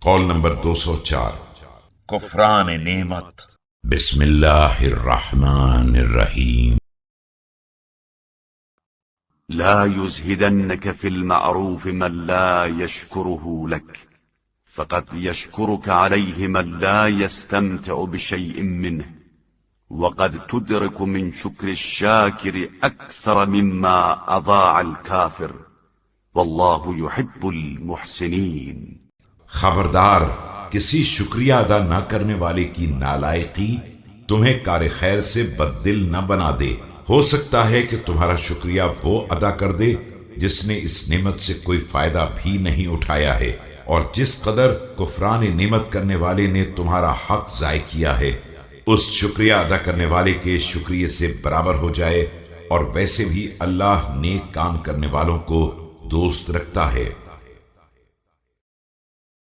قول نمبر 204 کفران نعمت۔ بسم اللہ الرحمن الرحیم لا يزهدنك في المعروف من لا يشكره لك، فقد يشكرك عليه من لا يستمتع بشيء منه، وقد تدرك من شكر الشاكر أكثر مما أضاع الكافر، والله يحب المحسنين۔ خبردار، کسی شکریہ ادا نہ کرنے والے کی نالائقی تمہیں کار خیر سے بددل نہ بنا دے۔ ہو سکتا ہے کہ تمہارا شکریہ وہ ادا کر دے جس نے اس نعمت سے کوئی فائدہ بھی نہیں اٹھایا ہے، اور جس قدر کفران نعمت کرنے والے نے تمہارا حق ضائع کیا ہے اس شکریہ ادا کرنے والے کے شکریہ سے برابر ہو جائے، اور ویسے بھی اللہ نیک کام کرنے والوں کو دوست رکھتا ہے۔